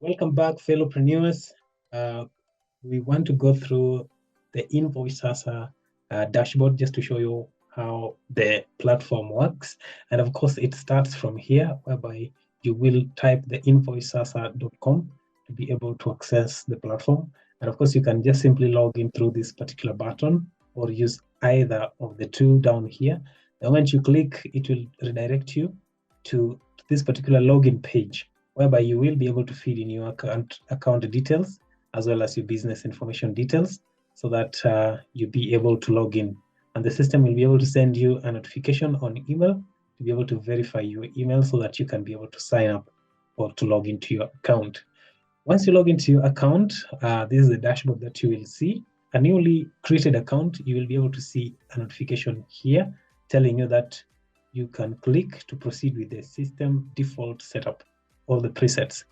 Welcome back, fellowpreneurs. We want to go through the Invoice Sasa dashboard just to show you how the platform works. And of course, it starts from here, whereby you will type the invoicesasa.com to be able to access the platform. And of course, you can just simply log in through this particular button or use either of the two down here. And once you click, it will redirect you to this particular login page, whereby you will be able to feed in your account details as well as your business information details so that you'll be able to log in. And the system will be able to send you a notification on email to be able to verify your email so that you can be able to sign up or to log into your account. Once you log into your account, this is the dashboard that you will see. A newly created account, you will be able to see a notification here telling you that you can click to proceed with the system default setup, all the presets.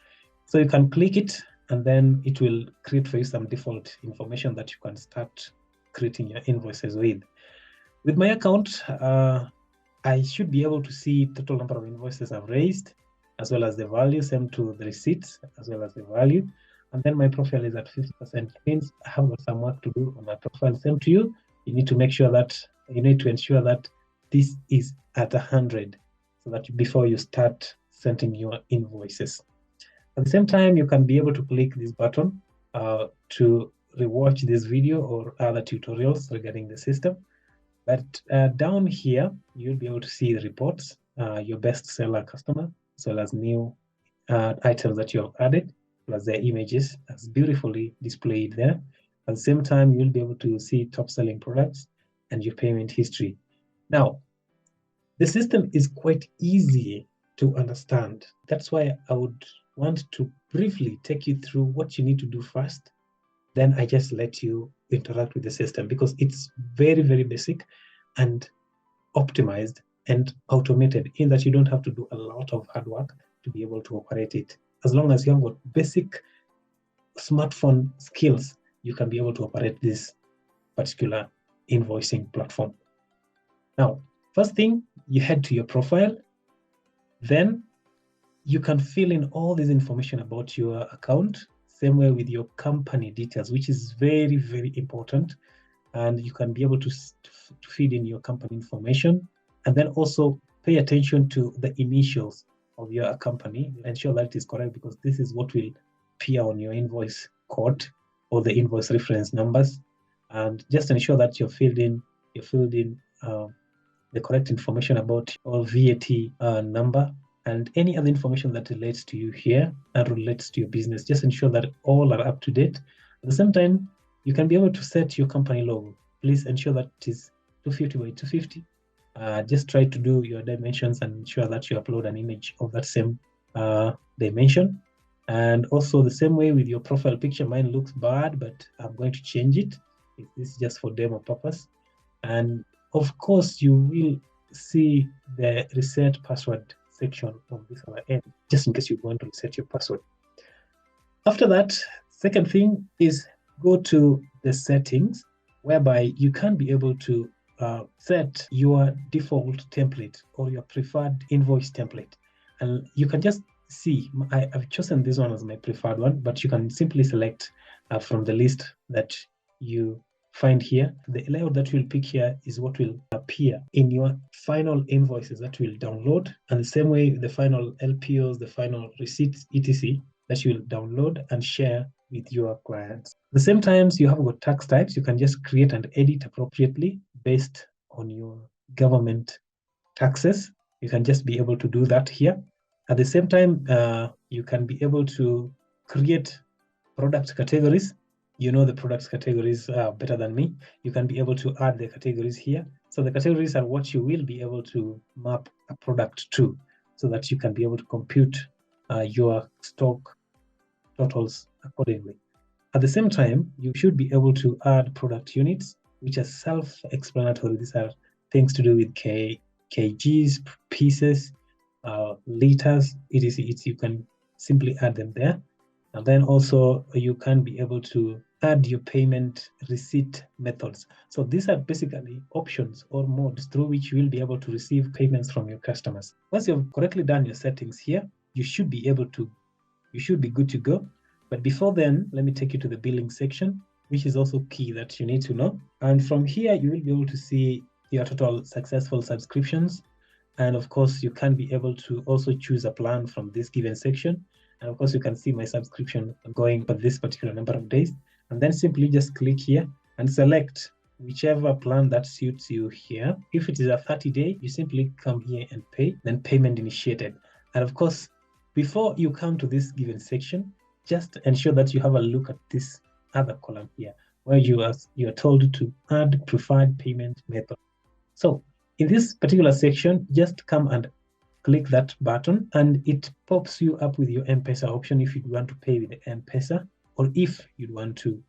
So you can click it and then it will create for you some default information that you can start creating your invoices with. With my account, I should be able to see total number of invoices I've raised, as well as the value, same to the receipts, as well as the value. And then my profile is at 50%, means I have got some work to do on my profile. Same to you. You need to make sure that, you need to ensure that this is at 100, so that before you start sending your invoices. At the same time, you can be able to click this button to rewatch this video or other tutorials regarding the system. But down here, you'll be able to see the reports, your best seller customer, as well as new items that you have added, plus their images as beautifully displayed there. At the same time, you'll be able to see top selling products and your payment history. Now, the system is quite easy to understand. That's why I would want to briefly take you through what you need to do first. Then I just let you interact with the system, because it's very, very basic and optimized and automated, in that you don't have to do a lot of hard work to be able to operate it. As long as you have got basic smartphone skills, you can be able to operate this particular invoicing platform. Now, first thing, you head to your profile. Then you can fill in all this information about your account, same way with your company details, which is very, very important. And you can be able to feed in your company information, and then also pay attention to the initials of your company. Ensure that it is correct, because this is what will appear on your invoice code or the invoice reference numbers. And just ensure that you filled in the correct information about your VAT number and any other information that relates to you here and relates to your business. Just ensure that all are up to date. At the same time, you can be able to set your company logo. Please ensure that it is 250 by 250. Just try to do your dimensions and ensure that you upload an image of that same dimension. And also the same way with your profile picture. Mine looks bad, but I'm going to change it. This is just for demo purpose. And of course, you will see the reset password section on this other end, just in case you want to reset your password. After that, second thing is go to the settings, whereby you can be able to set your default template or your preferred invoice template. And you can just see, I've chosen this one as my preferred one, but you can simply select from the list that you find here. The layout that you'll pick here is what will appear in your final invoices that you will download, and the same way the final LPOs, the final receipts, etc., that you will download and share with your clients. At the same time, you have got tax types. You can just create and edit appropriately based on your government taxes. You can just be able to do that here. At the same time, you can be able to create product categories. You know the products categories better than me. You can be able to add the categories here. So the categories are what you will be able to map a product to, so that you can be able to compute your stock totals accordingly. At the same time, you should be able to add product units, which are self-explanatory. These are things to do with kgs, pieces, liters, etc. You can simply add them there. And then also you can be able to add your payment receipt methods. So these are basically options or modes through which you will be able to receive payments from your customers. Once you've correctly done your settings here, you should be able to you should be good to go. But before then, let me take you to the billing section, which is also key that you need to know. And from here, you will be able to see your total successful subscriptions. And of course, you can be able to also choose a plan from this given section. And of course, you can see my subscription going for this particular number of days. And then simply just click here and select whichever plan that suits you here. If it is a 30-day, you simply come here and pay, then payment initiated. And of course, before you come to this given section, just ensure that you have a look at this other column here, where you are told to add preferred payment method. So in this particular section, just come and click that button, and it pops you up with your M-Pesa option if you want to pay with the M-Pesa, or if you want to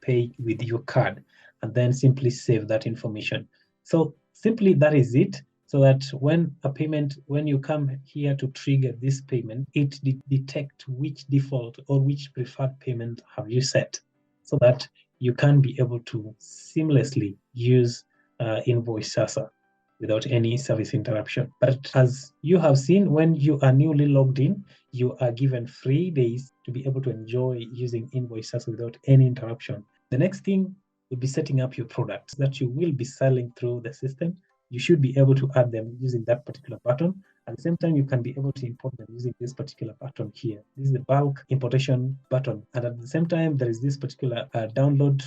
pay with your card, and then simply save that information. So simply that is it. So that when you come here to trigger this payment, it detect which default or which preferred payment have you set, so that you can be able to seamlessly use Invoice Sasa without any service interruption. But as you have seen, when you are newly logged in, you are given 3 days to be able to enjoy using Invoice Sasa without any interruption. The next thing will be setting up your products that you will be selling through the system. You should be able to add them using that particular button. At the same time, you can be able to import them using this particular button here. This is the bulk importation button. And at the same time, there is this particular download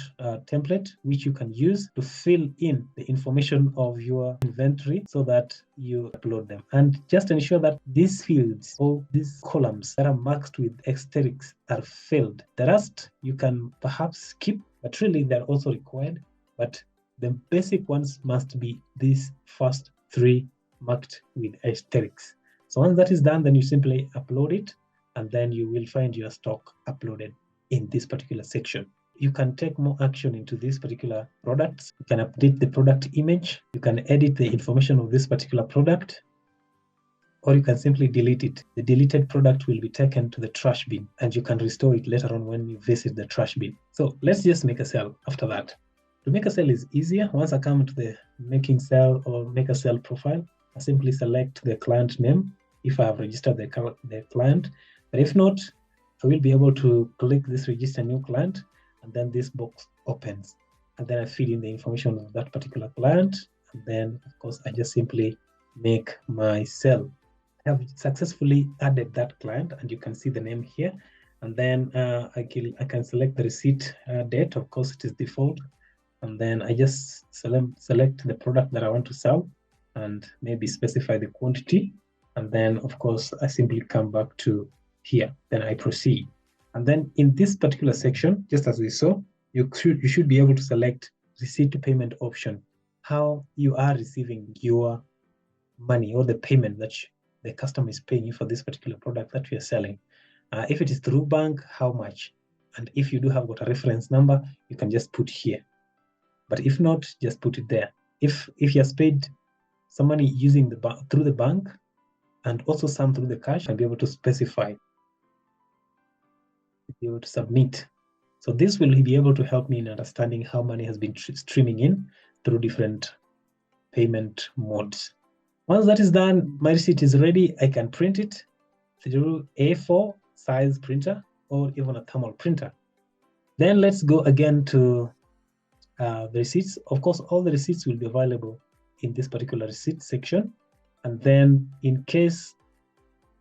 template, which you can use to fill in the information of your inventory so that you upload them. And just ensure that these fields or these columns that are marked with asterisks are filled. The rest you can perhaps skip, but really they're also required. But the basic ones must be these first 3 marked with asterisks. So once that is done, then you simply upload it, and then you will find your stock uploaded in this particular section. You can take more action into these particular products. You can update the product image. You can edit the information of this particular product, or you can simply delete it. The deleted product will be taken to the trash bin, and you can restore it later on when you visit the trash bin. So let's just make a sale after that. To make a sale is easier. Once I come to the making sale or make a sale profile, I simply select the client name if I have registered the client. But if not, I will be able to click this register new client, and then this box opens. And then I feed in the information of that particular client. And then, of course, I just simply make my sale. I have successfully added that client, and you can see the name here. And then I can select the receipt date. Of course, it is default. And then I just select the product that I want to sell and maybe specify the quantity. And then, of course, I simply come back to here. Then I proceed. And then in this particular section, just as we saw, you should be able to select receipt payment option, how you are receiving your money or the payment that the customer is paying you for this particular product that we are selling. If it is through bank, how much? And if you do have got a reference number, you can just put here. But if not, just put it there. If you have paid some money using through the bank and also some through the cash, I'll be able to specify, be able to submit. So this will be able to help me in understanding how money has been streaming in through different payment modes. Once that is done, my receipt is ready. I can print it through A4 size printer or even a thermal printer. Then let's go again to the receipts. Of course, all the receipts will be available in this particular receipt section. And then in case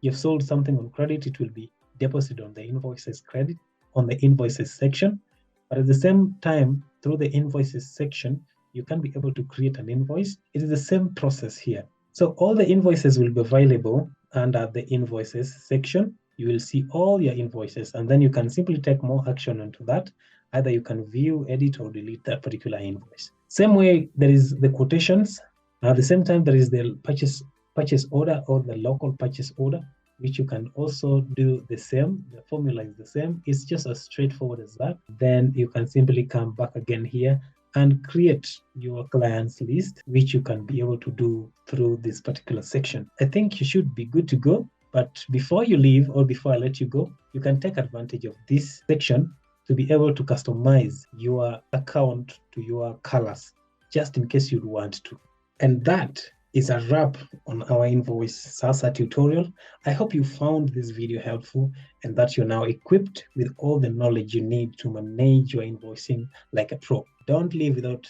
you've sold something on credit, it will be deposited on the invoices credit on the invoices section. But at the same time, through the invoices section, you can be able to create an invoice. It is the same process here. So all the invoices will be available under the invoices section. You will see all your invoices, and then you can simply take more action onto that. Either you can view, edit, or delete that particular invoice. Same way, there is the quotations. At the same time, there is the purchase order or the local purchase order, which you can also do the same. The formula is the same. It's just as straightforward as that. Then you can simply come back again here and create your clients list, which you can be able to do through this particular section. I think you should be good to go. But before you leave or before I let you go, you can take advantage of this section to be able to customize your account to your colors, just in case you'd want to. And that is a wrap on our Invoice Sasa tutorial. I hope you found this video helpful and that you're now equipped with all the knowledge you need to manage your invoicing like a pro. Don't leave without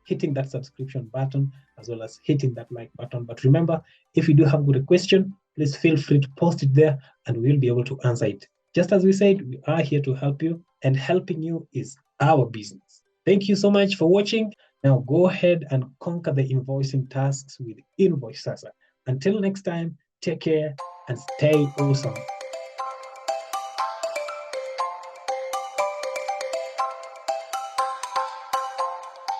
hitting that subscription button as well as hitting that like button. But remember, if you do have a question, please feel free to post it there and we'll be able to answer it. Just as we said, we are here to help you, and helping you is our business. Thank you so much for watching. Now go ahead and conquer the invoicing tasks with Invoice Sasa. Until next time, take care and stay awesome.